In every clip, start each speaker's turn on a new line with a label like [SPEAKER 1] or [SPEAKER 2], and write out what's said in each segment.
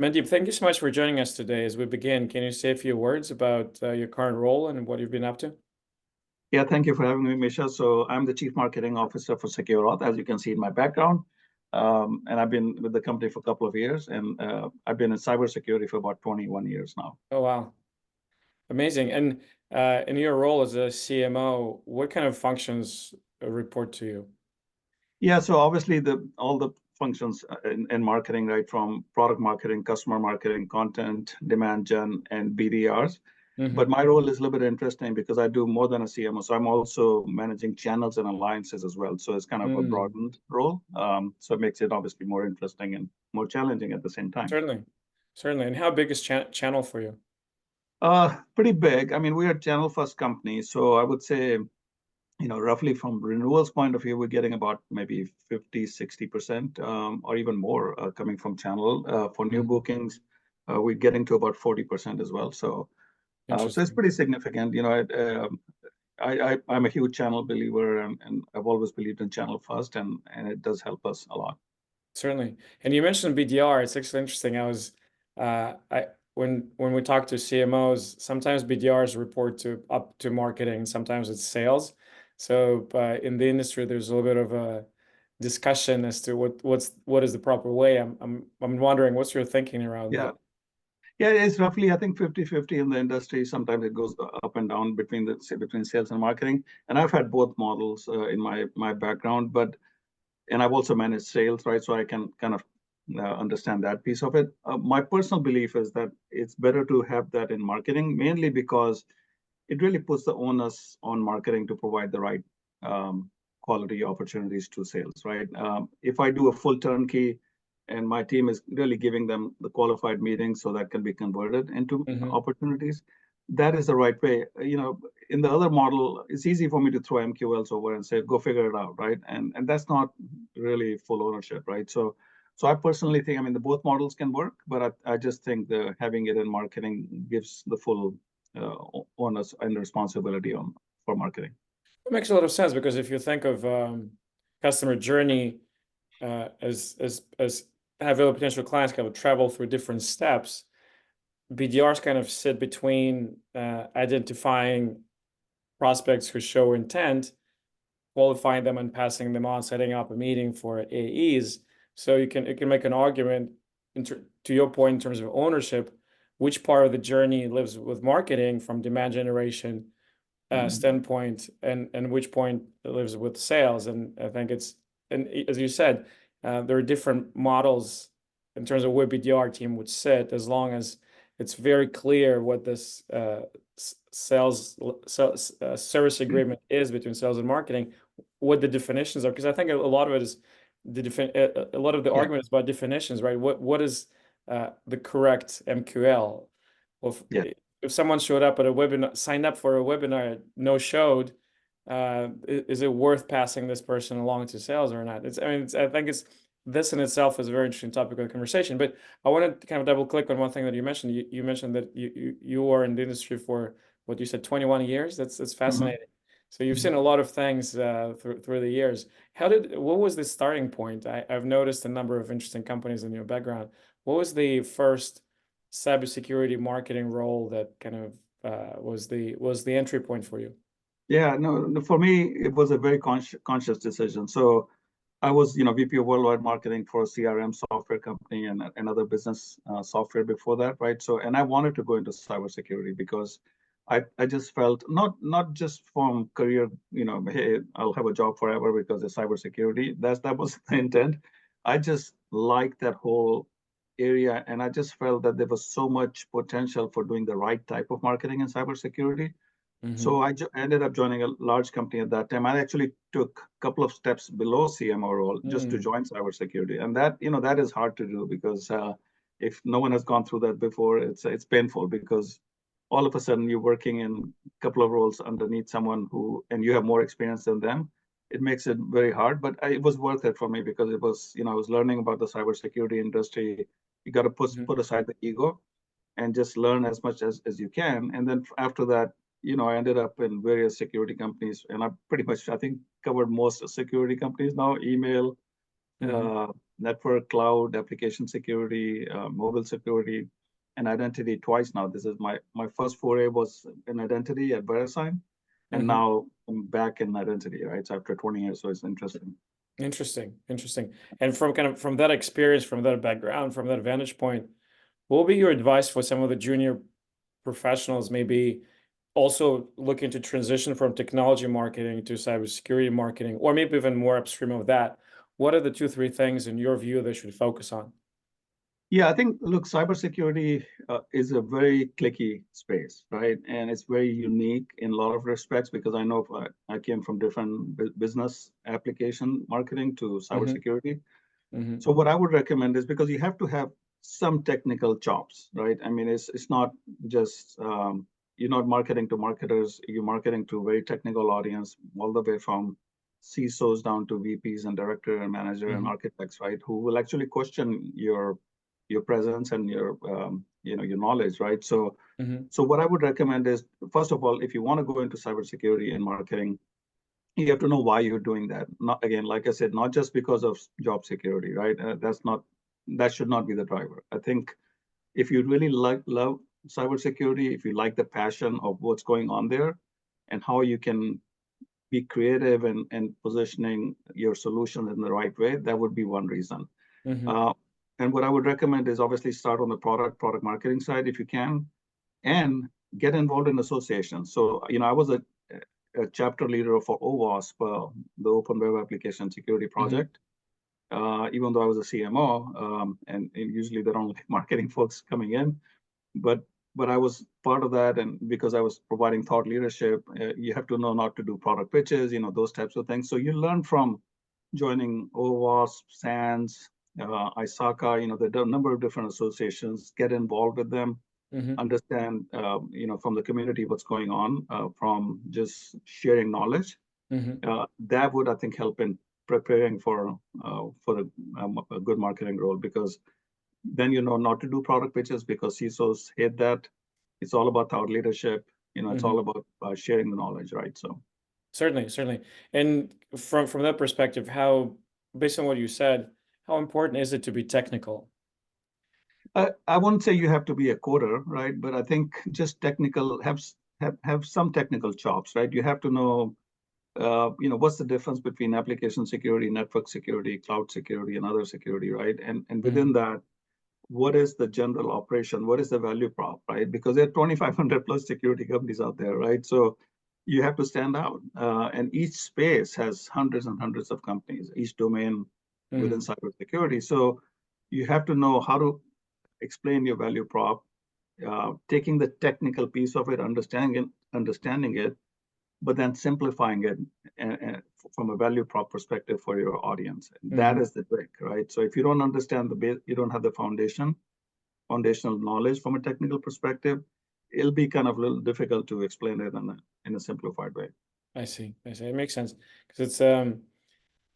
[SPEAKER 1] Mandeep, thank you so much for joining us today. As we begin, can you say a few words about your current role and what you've been up to?
[SPEAKER 2] Yeah, thank you for having me, Misha. So I'm the Chief Marketing Officer for SecureAuth, as you can see in my background. And I've been with the company for a couple of years, and I've been in cybersecurity for about 21 years now.
[SPEAKER 1] Oh, wow. Amazing. And in your role as a CMO, what kind of functions report to you?
[SPEAKER 2] Yeah, so obviously all the functions in marketing, right, from product marketing, customer marketing, content, demand gen, and BDRs. But
[SPEAKER 1] Hmm.
[SPEAKER 2] my role is a little bit interesting because I do more than a CMO. So I'm also managing channels and alliances as well. So it's kind of a
[SPEAKER 1] Mm,
[SPEAKER 2] broadened role. So it makes it obviously more interesting and more challenging at the same time.
[SPEAKER 1] certainly. Certainly. And how big is channel for you?
[SPEAKER 2] Pretty big. I mean, we are a channel first company. So I would say, roughly from renewals point of view, we're getting about maybe 50, 60%, or even more coming from channel. For new
[SPEAKER 1] Mhm.
[SPEAKER 2] bookings, we're getting to about 40% as well. So it's
[SPEAKER 1] Interesting.
[SPEAKER 2] pretty significant. I'm a huge channel believer, and I've always believed in channel first, and it does help us a lot.
[SPEAKER 1] Certainly. And you mentioned BDR. It's actually interesting. I when we talk to CMOs, sometimes BDRs report to up to marketing, sometimes it's sales. So in the industry, there's a little bit of a discussion as to what is the proper way. I'm wondering what's your thinking around
[SPEAKER 2] Yeah.
[SPEAKER 1] that?
[SPEAKER 2] Yeah, it's roughly, I think, 50-50 in the industry. Sometimes it goes up and down between sales and marketing. And I've had both models in my background, and I've also managed sales, right? So I can kind of understand that piece of it. My personal belief is that it's better to have that in marketing, mainly because it really puts the onus on marketing to provide the right quality opportunities to sales, right? If I do a full turnkey and my team is really giving them the qualified meetings so that can be converted into
[SPEAKER 1] Hmm.
[SPEAKER 2] opportunities, that is the right way. In the other model, it's easy for me to throw MQLs over and say, go figure it out, right? And that's not really full ownership, right? So I personally think, I mean, both models can work, but I just think the having it in marketing gives the full uh, onus and responsibility for marketing.
[SPEAKER 1] It makes a lot of sense because if you think of customer journey as having potential clients kind of travel through different steps, BDRs kind of sit between identifying prospects who show intent, qualifying them and passing them on, setting up a meeting for AEs. So you can make an argument to your point in terms of ownership, which part of the journey lives with marketing from demand generation
[SPEAKER 2] Mhm.
[SPEAKER 1] standpoint, and which point lives with sales. And I think and as you said, there are different models in terms of where BDR team would sit, as long as it's very clear what this service agreement is between sales and marketing, what the definitions are. Because I think a lot of it is a lot of the
[SPEAKER 2] Yeah,
[SPEAKER 1] argument is about definitions, right? What is the correct MQL? Well,
[SPEAKER 2] yeah,
[SPEAKER 1] if someone showed up at a webinar, signed up for a webinar, no showed, is it worth passing this person along to sales or not? I think this in itself is a very interesting topic of conversation. But I wanted to kind of double click on one thing that you mentioned. You mentioned that you are in the industry for what you said, 21 years. That's
[SPEAKER 2] mhm,
[SPEAKER 1] fascinating. So you've
[SPEAKER 2] mhm.
[SPEAKER 1] seen a lot of things through the years. What was the starting point? I've noticed a number of interesting companies in your background. What was the first cybersecurity marketing role that kind of was the entry point for you?
[SPEAKER 2] Yeah. No, no, for me, it was a very conscious decision. So I was, VP of worldwide marketing for a CRM software company and another business software before that, right? So, and I wanted to go into cybersecurity because I just felt not just from career, hey, I'll have a job forever because of cybersecurity. That was the intent. I just liked that whole area, and I just felt that there was so much potential for doing the right type of marketing in cybersecurity.
[SPEAKER 1] Hmm.
[SPEAKER 2] So ended up joining a large company at that time. I actually took a couple of steps below CMO role just to
[SPEAKER 1] Mm.
[SPEAKER 2] join cybersecurity, and that is hard to do because if no one has gone through that before, it's painful because all of a sudden you're working in a couple of roles underneath someone and you have more experience than them. It makes it very hard, but it was worth it for me because it was, I was learning about the cybersecurity industry. You got to
[SPEAKER 1] Mhm.
[SPEAKER 2] put aside the ego and just learn as much as you can. And then after that, I ended up in various security companies, and I pretty much, I think, covered most security companies now: email, network, cloud, application security, mobile security, and identity twice now. This is my first foray was in identity at VeriSign, and
[SPEAKER 1] Mm-hmm.
[SPEAKER 2] now I'm back in identity, right? So after 20 years, so it's interesting.
[SPEAKER 1] Interesting, interesting. And from that experience, from that background, from that vantage point, what would be your advice for some of the junior professionals, maybe also looking to transition from technology marketing to cybersecurity marketing, or maybe even more upstream of that? What are the two, three things in your view they should focus on?
[SPEAKER 2] Yeah, I think, look, cybersecurity is a very clicky space, right? And it's very unique in a lot of respects because I know I came from different business application marketing to
[SPEAKER 1] Mm-hmm.
[SPEAKER 2] cybersecurity.
[SPEAKER 1] Mm-hmm.
[SPEAKER 2] So what I would recommend is because you have to have some technical chops, right? I mean, it's not just you're not marketing to marketers, you're marketing to a very technical audience, all the way from CISOs down to VPs and director and manager and
[SPEAKER 1] Mm-hmm.
[SPEAKER 2] architects, right? Who will actually question your presence and your your knowledge, right? So
[SPEAKER 1] Mm-hmm.
[SPEAKER 2] so what I would recommend is, first of all, if you want to go into cybersecurity and marketing, you have to know why you're doing that. Not, again, like I said, not just because of job security, right? That should not be the driver. I think if you really love cybersecurity, if you like the passion of what's going on there and how you can be creative and positioning your solution in the right way, that would be one reason.
[SPEAKER 1] Mm-hmm.
[SPEAKER 2] Uh, and what I would recommend is obviously start on the product marketing side if you can, and get involved in associations. So, I was a chapter leader for OWASP, the Open Web Application Security
[SPEAKER 1] Mm-hmm.
[SPEAKER 2] Project, even though I was a CMO, and usually there are only marketing folks coming in, but I was part of that, and because I was providing thought leadership, you have to know not to do product pitches, those types of things. So you learn from joining OWASP, SANS, ISACA, there are a number of different associations, get involved with them,
[SPEAKER 1] Mm-hmm.
[SPEAKER 2] understand, from the community what's going on, from just sharing knowledge.
[SPEAKER 1] Mm-hmm.
[SPEAKER 2] That would, I think, help in preparing for a good marketing role, because then you know not to do product pitches because CISOs hate that. It's all about thought leadership. It's
[SPEAKER 1] Mm-hmm.
[SPEAKER 2] all about sharing the knowledge, right? So
[SPEAKER 1] Certainly, certainly. And from that perspective, based on what you said, how important is it to be technical?
[SPEAKER 2] I wouldn't say you have to be a coder, right? But I think just technical have some technical chops, right? You have to know, what's the difference between application security, network security, cloud security, and other security, right? And
[SPEAKER 1] Mm-hmm.
[SPEAKER 2] within that, what is the general operation? What is the value prop, right? Because there are 2,500 plus security companies out there, right? So you have to stand out. And each space has hundreds and hundreds of companies, each domain within
[SPEAKER 1] Mm-hmm.
[SPEAKER 2] cybersecurity. So you have to know how to explain your value prop, taking the technical piece of it, understanding it, but then simplifying it from a value prop perspective for your audience. That
[SPEAKER 1] Mm-hmm.
[SPEAKER 2] is the trick, right? So if you don't understand the base, you don't have the foundational knowledge from a technical perspective, it'll be kind of a little difficult to explain it in a simplified way.
[SPEAKER 1] I see. I see. It makes sense because it's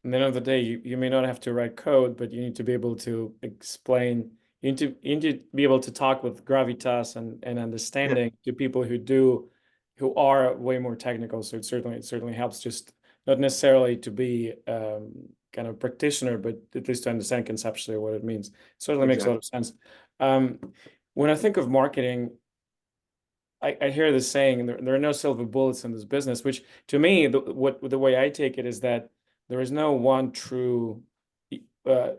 [SPEAKER 1] at the end of the day, you may not have to write code, but you need to be able to explain. You need to be able to talk with gravitas and
[SPEAKER 2] Yeah,
[SPEAKER 1] understanding to people who are way more technical. So it certainly helps, just not necessarily to be kind of practitioner, but at least to understand conceptually what it means. Certainly makes a lot
[SPEAKER 2] exactly.
[SPEAKER 1] of sense. Um, when I think of marketing, I hear this saying, there are no silver bullets in this business, which to me, the way I take it is that there is no one true, uh,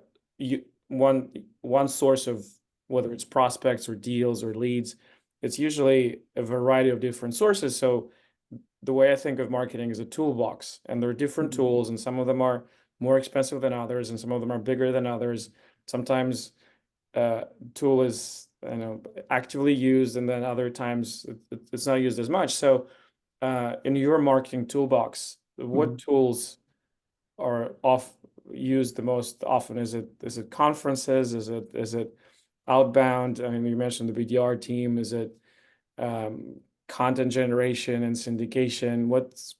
[SPEAKER 1] one source of whether it's prospects or deals or leads. It's usually a variety of different sources. So the way I think of marketing is a toolbox, and there are different
[SPEAKER 2] Mhm.
[SPEAKER 1] tools, and some of them are more expensive than others, and some of them are bigger than others. Sometimes uh, tool is actively used, and then other times it's not used as much. So in your marketing toolbox, what
[SPEAKER 2] Mhm.
[SPEAKER 1] tools are used the most often? Is it conferences? Is it outbound? I mean, you mentioned the BDR team. Is it um, content generation and syndication? What's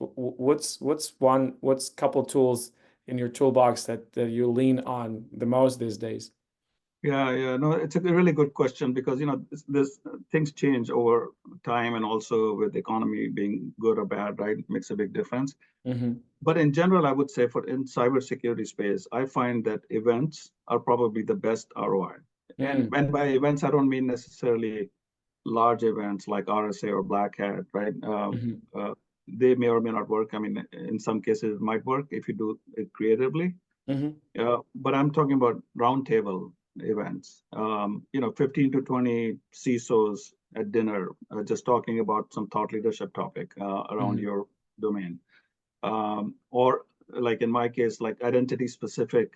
[SPEAKER 1] couple tools in your toolbox that you lean on the most these days?
[SPEAKER 2] Yeah, no, it's a really good question because this things change over time, and also with the economy being good or bad, right, makes a big difference.
[SPEAKER 1] Mm-hmm.
[SPEAKER 2] But in general, I would say for in cybersecurity space, I find that events are probably the best ROI.
[SPEAKER 1] Mm-hmm.
[SPEAKER 2] And by events, I don't mean necessarily large events like RSA or Black Hat, right? They may or may not work. I mean, in some cases, it might work if you do it creatively.
[SPEAKER 1] Mm-hmm.
[SPEAKER 2] But I'm talking about roundtable events. 15 to 20 CISOs at dinner, just talking about some thought leadership topic around
[SPEAKER 1] Mm-hmm.
[SPEAKER 2] your domain. Or like in my case, like identity specific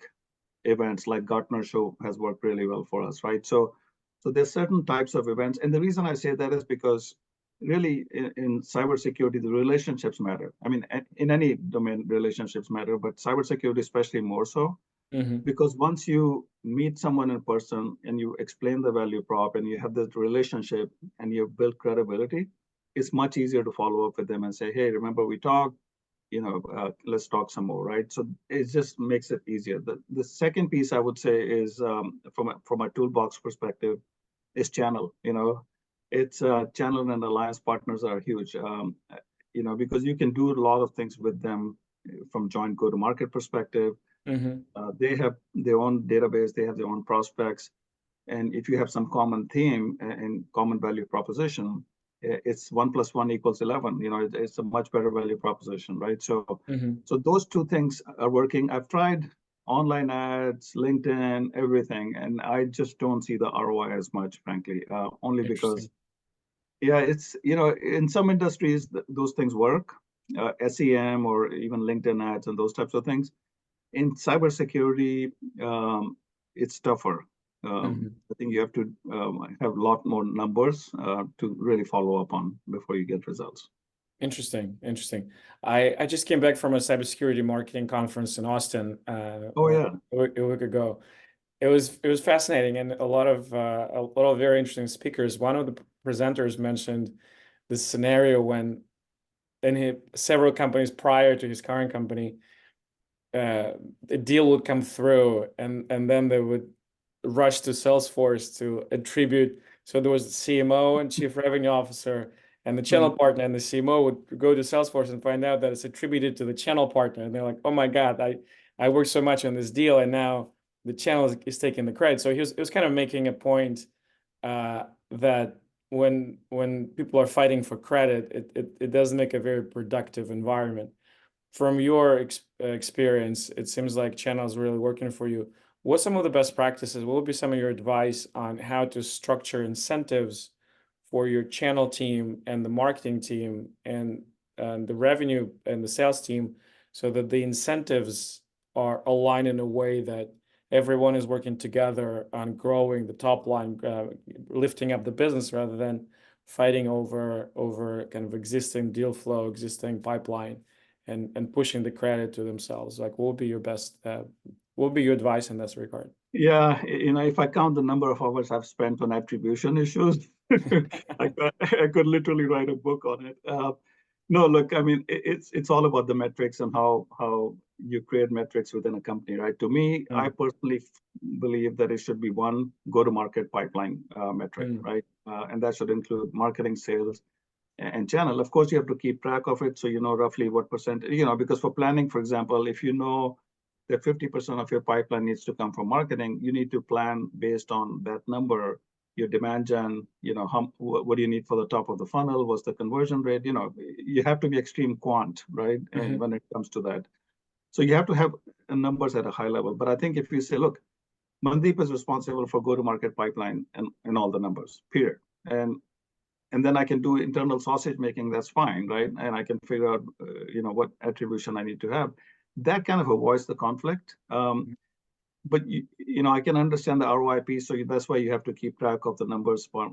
[SPEAKER 2] events like Gartner Show has worked really well for us, right? So there's certain types of events. And the reason I say that is because really in cybersecurity, the relationships matter. I mean, in any domain, relationships matter, but cybersecurity especially more so,
[SPEAKER 1] Mm-hmm.
[SPEAKER 2] because once you meet someone in person and you explain the value prop and you have this relationship and you build credibility, it's much easier to follow up with them and say, hey, remember we talked, let's talk some more, right? So it just makes it easier. The second piece I would say is from a toolbox perspective is channel. It's channel and alliance partners are huge. Because you can do a lot of things with them from joint go-to-market perspective.
[SPEAKER 1] Mm-hmm.
[SPEAKER 2] They have their own database, they have their own prospects, and if you have some common theme and common value proposition, it's 1 + 1 = 11. It's a much better value proposition, right? So,
[SPEAKER 1] Mm-hmm.
[SPEAKER 2] so those two things are working. I've tried online ads, LinkedIn, everything, and I just don't see the ROI as much, frankly. Only because,
[SPEAKER 1] Interesting.
[SPEAKER 2] yeah, it's in some industries those things work, SEM or even LinkedIn ads and those types of things. In cybersecurity, it's tougher.
[SPEAKER 1] Mm-hmm.
[SPEAKER 2] I think you have to have a lot more numbers to really follow up on before you get results.
[SPEAKER 1] Interesting. Interesting. I just came back from a cybersecurity marketing conference in Austin
[SPEAKER 2] Oh yeah.
[SPEAKER 1] a week ago. It was fascinating and a lot of very interesting speakers. One of the presenters mentioned this scenario when several companies prior to his current company, a deal would come through and then they would rush to Salesforce to attribute. So there was the CMO and chief revenue officer and the channel
[SPEAKER 2] Mhm.
[SPEAKER 1] partner, and the CMO would go to Salesforce and find out that it's attributed to the channel partner. And they're like, oh my God, I worked so much on this deal and now the channel is taking the credit. So it was kind of making a point that when people are fighting for credit, it does make a very productive environment. From your experience, it seems like channel is really working for you. What's some of the best practices? What would be some of your advice on how to structure incentives for your channel team and the marketing team and the revenue and the sales team so that the incentives are aligned in a way that everyone is working together on growing the top line, lifting up the business rather than fighting over kind of existing deal flow, existing pipeline, and pushing the credit to themselves? Like, what would be what would be your advice in this regard?
[SPEAKER 2] Yeah, if I count the number of hours I've spent on attribution issues, I could literally write a book on it. No, look, I mean, it's all about the metrics and how you create metrics within a company, right? To me, I
[SPEAKER 1] Mm,
[SPEAKER 2] personally believe that it should be one go-to-market pipeline metric,
[SPEAKER 1] mm,
[SPEAKER 2] right? And that should include marketing, sales, and channel. Of course, you have to keep track of it so you know roughly what percent, because for planning, for example, if you know that 50% of your pipeline needs to come from marketing, you need to plan based on that number, your demand gen, what do you need for the top of the funnel, what's the conversion rate, you have to be extreme quant, right? And
[SPEAKER 1] mhm,
[SPEAKER 2] when it comes to that. So you have to have numbers at a high level. But I think if you say, look, Mandeep is responsible for go-to-market pipeline and all the numbers, period. And then I can do internal sausage making, that's fine, right? And I can figure out, what attribution I need to have. That kind of avoids the conflict. But I can understand the ROI piece, so that's why you have to keep track of the numbers for,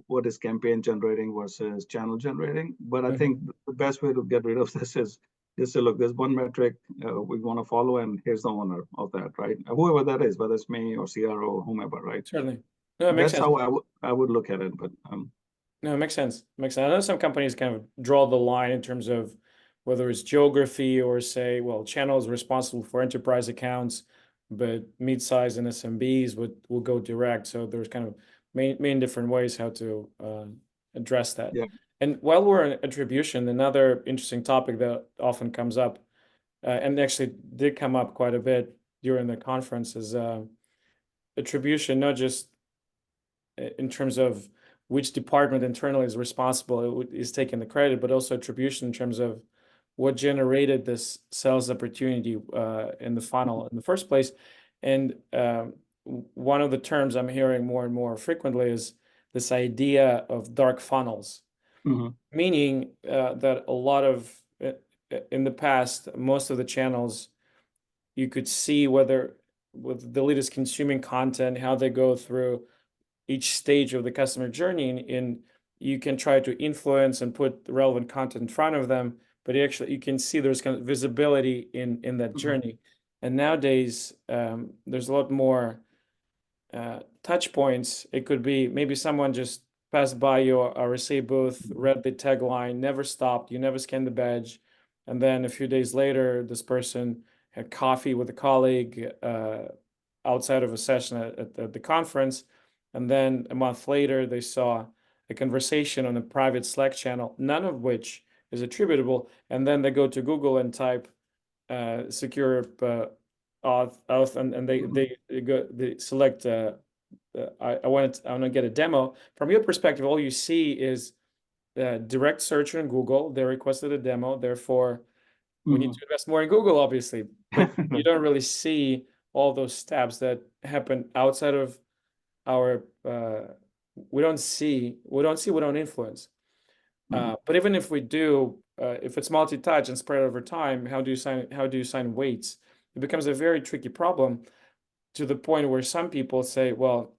[SPEAKER 2] what is campaign generating versus channel generating. But I think
[SPEAKER 1] mhm.
[SPEAKER 2] the best way to get rid of this is just say, look, there's one metric we want to follow, and here's the owner of that, right? Whoever that is, whether it's me or CRO or whomever, right?
[SPEAKER 1] Certainly. No, it makes
[SPEAKER 2] That's
[SPEAKER 1] sense.
[SPEAKER 2] how I would look at it. But
[SPEAKER 1] No, it makes sense. It makes sense. I know some companies kind of draw the line in terms of whether it's geography or say, well, channel is responsible for enterprise accounts, but mid-size and SMBs will go direct. So there's kind of main different ways how to address that.
[SPEAKER 2] Yeah.
[SPEAKER 1] And while we're on attribution, another interesting topic that often comes up, and actually did come up quite a bit during the conference, is attribution, not just in terms of which department internally is responsible, is taking the credit, but also attribution in terms of what generated this sales opportunity in the funnel in the first place. And one of the terms I'm hearing more and more frequently is this idea of dark funnels,
[SPEAKER 2] Mhm.
[SPEAKER 1] meaning that a lot of in the past, most of the channels you could see whether with the lead is consuming content, how they go through each stage of the customer journey, and you can try to influence and put the relevant content in front of them, but actually you can see there's kind of visibility in that
[SPEAKER 2] Mhm.
[SPEAKER 1] journey. And nowadays there's a lot more touch points. It could be maybe someone just passed by your RSA booth, read the tagline, never stopped, you never scanned the badge, and then a few days later this person had coffee with a colleague outside of a session at the conference. And then a month later, they saw a conversation on a private Slack channel, none of which is attributable. And then they go to Google and type secure auth, and
[SPEAKER 2] Mhm.
[SPEAKER 1] they select I want to get a demo. From your perspective, all you see is direct search on Google. They requested a demo, therefore we need to
[SPEAKER 2] Mhm.
[SPEAKER 1] invest more in Google, obviously, but you don't really see all those steps that happen outside of our we don't influence.
[SPEAKER 2] Mhm.
[SPEAKER 1] But even if we do, if it's multi-touch and spread over time, how do you assign weights? It becomes a very tricky problem to the point where some people say, well,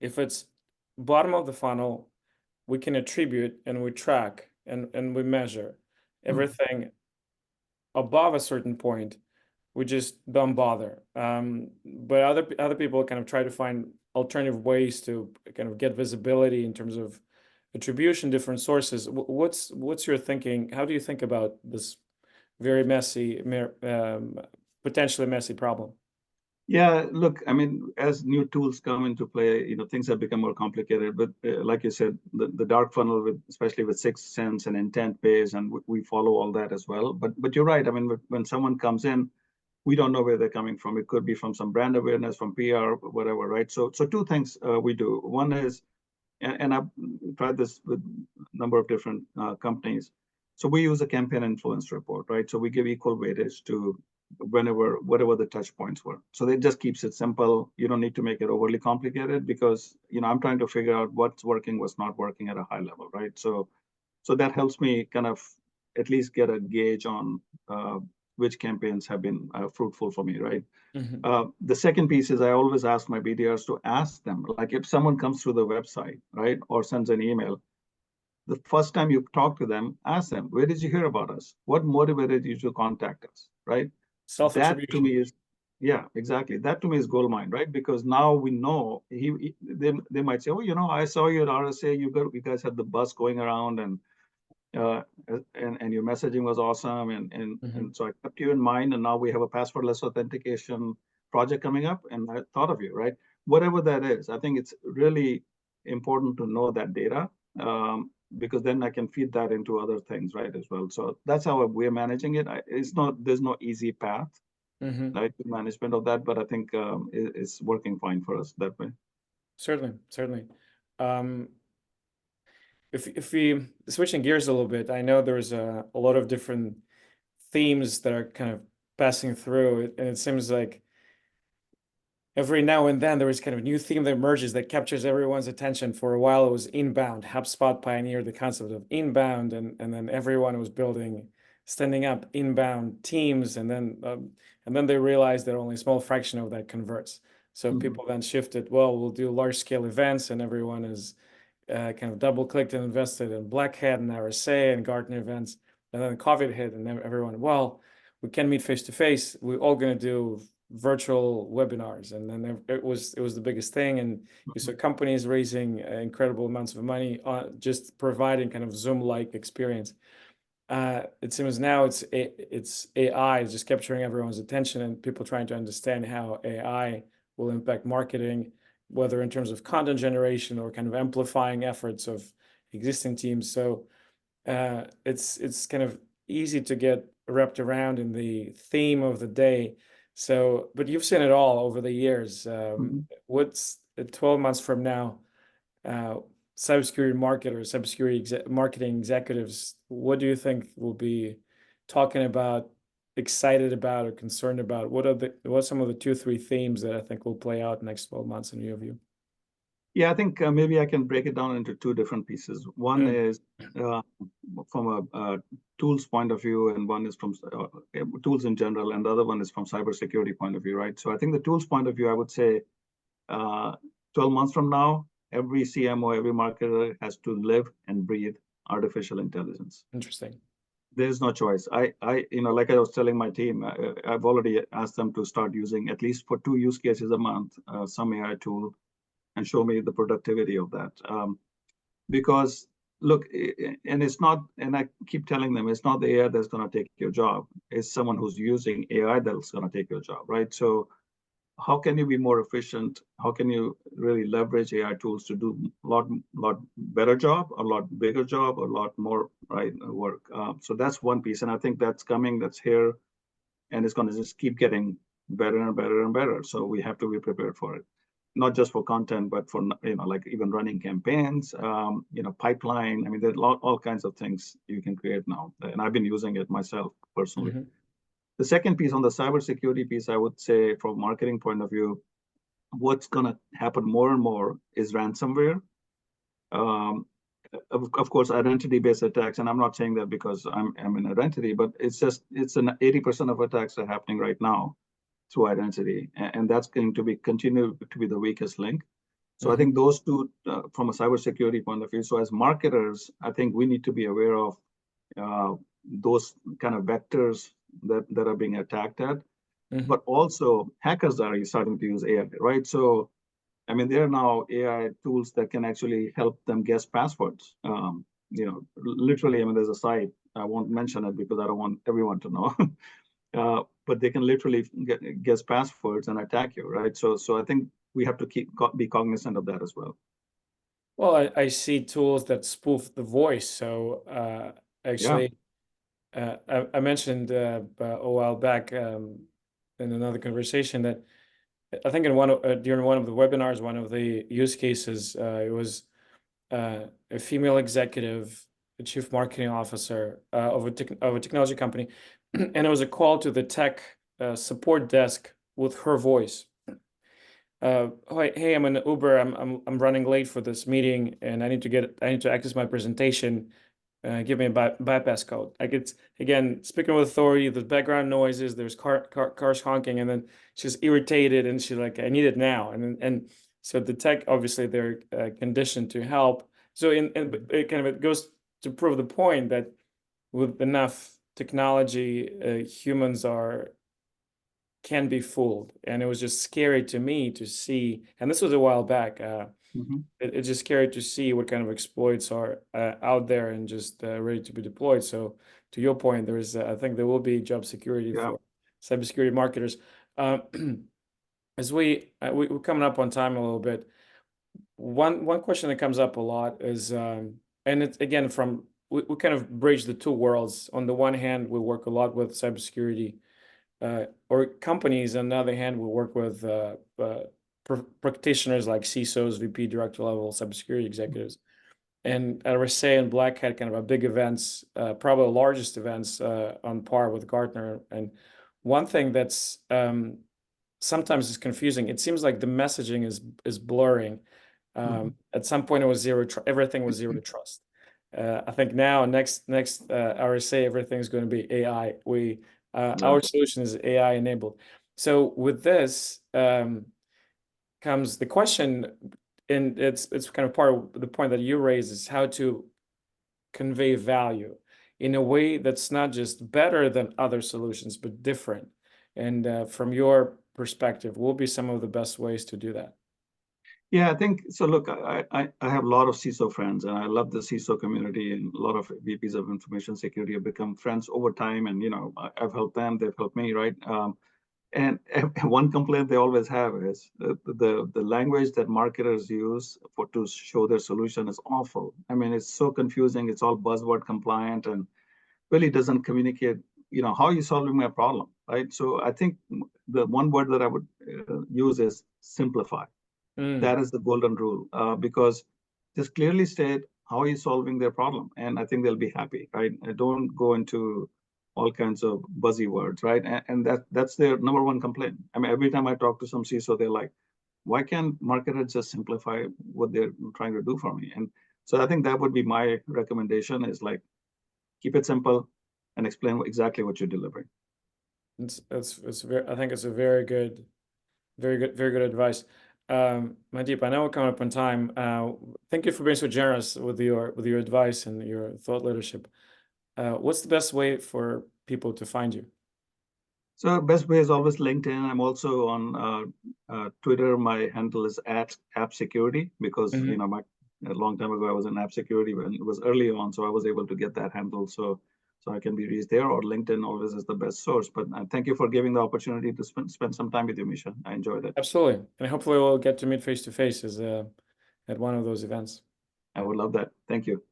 [SPEAKER 1] if it's bottom of the funnel, we can attribute and we track and we measure
[SPEAKER 2] Mhm.
[SPEAKER 1] everything above a certain point. We just don't bother. But other people kind of try to find alternative ways to kind of get visibility in terms of attribution, different sources. What's your thinking? How do you think about this very messy, potentially messy problem?
[SPEAKER 2] Yeah, look, I mean, as new tools come into play, things have become more complicated. But like you said, the dark funnel, especially with sixth sense and intent base, and we follow all that as well. But you're right. I mean, when someone comes in, we don't know where they're coming from. It could be from some brand awareness, from PR, whatever, right? So two things we do. One is, and I've tried this with a number of different companies. So we use a campaign influence report, right? So we give equal weightage to whatever the touch points were. So that just keeps it simple. You don't need to make it overly complicated because I'm trying to figure out what's working, what's not working at a high level, right? So that helps me kind of at least get a gauge on which campaigns have been fruitful for me, right?
[SPEAKER 1] Hmm.
[SPEAKER 2] The second piece is I always ask my BDRs to ask them, like if someone comes through the website, right, or sends an email, the first time you talk to them, ask them, where did you hear about us? What motivated you to contact us, right? That to
[SPEAKER 1] Self-attribution.
[SPEAKER 2] me is, yeah, exactly. That to me is gold mine, right? Because now we know they might say, oh, I saw you at RSA, you guys had the bus going around uh, and your messaging was awesome. And
[SPEAKER 1] Hmm.
[SPEAKER 2] so I kept you in mind. And now we have a passwordless authentication project coming up. And I thought of you, right? Whatever that is, I think it's really important to know that data because then I can feed that into other things, right, as well. So that's how we're managing it. There's no easy path,
[SPEAKER 1] Hmm.
[SPEAKER 2] right, to management of that, but I think it's working fine for us that way.
[SPEAKER 1] Certainly, certainly. Um, if we switching gears a little bit, I know there's a lot of different themes that are kind of passing through, and it seems like every now and then there is kind of a new theme that emerges that captures everyone's attention. For a while, it was inbound. HubSpot pioneered the concept of inbound, and then everyone was building, standing up inbound teams, and then they realized that only a small fraction of that converts. So
[SPEAKER 2] Mhm.
[SPEAKER 1] people then shifted. Well, we'll do large scale events, and everyone is kind of double clicked and invested in Black Hat and RSA and Gartner events. And then COVID hit, and then everyone, well, we can't meet face to face. We're all going to do virtual webinars, and then it was the biggest thing. And you saw
[SPEAKER 2] Mhm.
[SPEAKER 1] companies raising incredible amounts of money on just providing kind of Zoom-like experience. it seems now it's AI is just capturing everyone's attention and people trying to understand how AI will impact marketing, whether in terms of content generation or kind of amplifying efforts of existing teams. So it's kind of easy to get wrapped around in the theme of the day. So, but you've seen it all over the years.
[SPEAKER 2] Mhm.
[SPEAKER 1] What's 12 months from now? uh, Cybersecurity marketers, marketing executives, what do you think will be talking about, excited about, or concerned about? What are some of the two, three themes that I think will play out next 12 months in your view?
[SPEAKER 2] Yeah, I think maybe I can break it down into two different pieces. One
[SPEAKER 1] Mm,
[SPEAKER 2] is uh, from a tools point of view, and one is from tools in general, and the other one is from cybersecurity point of view, right? So I think the tools point of view, I would say, uh, 12 months from now, every CMO, every marketer has to live and breathe artificial intelligence.
[SPEAKER 1] interesting.
[SPEAKER 2] There's no choice. Like I was telling my team, I've already asked them to start using at least for 2 use cases a month, some AI tool, and show me the productivity of that. Because look, and it's not, and I keep telling them, it's not the AI that's going to take your job. It's someone who's using AI that's going to take your job, right? So how can you be more efficient? How can you really leverage AI tools to do a lot better job, a lot bigger job, a lot more right work? So that's one piece, and I think that's coming, that's here, and it's going to just keep getting better and better and better. So we have to be prepared for it, not just for content, but for like even running campaigns, pipeline. I mean, there's all kinds of things you can create now, and I've been using it myself personally.
[SPEAKER 1] Hmm.
[SPEAKER 2] The second piece on the cybersecurity piece, I would say, from a marketing point of view, what's going to happen more and more is ransomware. Um, of course, identity-based attacks, and I'm not saying that because I'm an identity, but it's an 80% of attacks are happening right now through identity, and that's going to be continue to be the weakest link. So I
[SPEAKER 1] Hmm.
[SPEAKER 2] think those two, from a cybersecurity point of view. So as marketers, I think we need to be aware of uh, those kind of vectors that are being attacked at,
[SPEAKER 1] Hmm.
[SPEAKER 2] but also hackers are starting to use AI, right? So I mean, there are now AI tools that can actually help them guess passwords. Literally, I mean, there's a site, I won't mention it because I don't want everyone to know. But they can literally guess passwords and attack you, right? So I think we have to be cognizant of that as well.
[SPEAKER 1] Well, I see tools that spoof the voice. So
[SPEAKER 2] Yeah.
[SPEAKER 1] actually, I mentioned a while back in another conversation that I think during one of the webinars, one of the use cases, it was a female executive, a chief marketing officer of a technology company, and it was a call to the tech support desk with her voice. Hey, I'm in Uber. I'm running late for this meeting, and I need to access my presentation. Give me a bypass code. Like it's again speaking with authority. There's background noises. There's cars honking, and then she's irritated, and she's like, "I need it now." And so the tech obviously they're conditioned to help. So but it goes to prove the point that with enough technology, humans are can be fooled, and it was just scary to me to see. And this was a while back.
[SPEAKER 2] Mm-hmm.
[SPEAKER 1] It's just scary to see what kind of exploits are out there and just ready to be deployed. So to your point, I think there will be job security
[SPEAKER 2] Yeah.
[SPEAKER 1] for cybersecurity marketers. Uh, as we're coming up on time a little bit. One question that comes up a lot is, and it's again we kind of bridge the two worlds. On the one hand, we work a lot with cybersecurity or companies. On the other hand, we work with practitioners like CISOs, VP, director level cybersecurity executives. And at RSA and Black had kind of a big events, probably the largest events on par with Gartner. And one thing that's sometimes is confusing. It seems like the messaging is blurring.
[SPEAKER 2] Mm-hmm.
[SPEAKER 1] At some point, it was everything was zero trust. I think now next RSA, everything's going to be AI.
[SPEAKER 2] Yeah.
[SPEAKER 1] Our solution is AI enabled. So with this comes the question, and it's kind of part of the point that you raised is how to convey value in a way that's not just better than other solutions, but different. And from your perspective, what will be some of the best ways to do that?
[SPEAKER 2] Yeah, I think so. Look, I have a lot of CISO friends, and I love the CISO community, and a lot of VPs of information security have become friends over time. And I've helped them; they've helped me, right? And one complaint they always have is the language that marketers use to show their solution is awful. I mean, it's so confusing. It's all buzzword compliant and really doesn't communicate. How are you solving my problem, right? So I think the one word that I would use is simplify.
[SPEAKER 1] Mm,
[SPEAKER 2] That is the golden rule, because just clearly state how are you solving their problem, and I think they'll be happy, right? Don't go into all kinds of buzzy words, right? And that's their number one complaint. I mean, every time I talk to some CISO, they're like, why can't marketers just simplify what they're trying to do for me? And so I think that would be my recommendation, is like, keep it simple and explain exactly what you're delivering.
[SPEAKER 1] it's very, I think it's a very good, very good advice. Mandeep, I know we're coming up on time. Thank you for being so generous with your advice and your thought leadership. What's the best way for people to find you?
[SPEAKER 2] So best way is always LinkedIn. I'm also on Twitter. My handle is @app security, because
[SPEAKER 1] Hmm.
[SPEAKER 2] a long time ago I was in app security when it was early on, so I was able to get that handle. So I can be reached there, or LinkedIn always is the best source. But thank you for giving the opportunity to spend some time with you, Misha. I enjoyed it.
[SPEAKER 1] Absolutely, and hopefully we'll get to meet face to face as at one of those events.
[SPEAKER 2] I would love that. Thank you.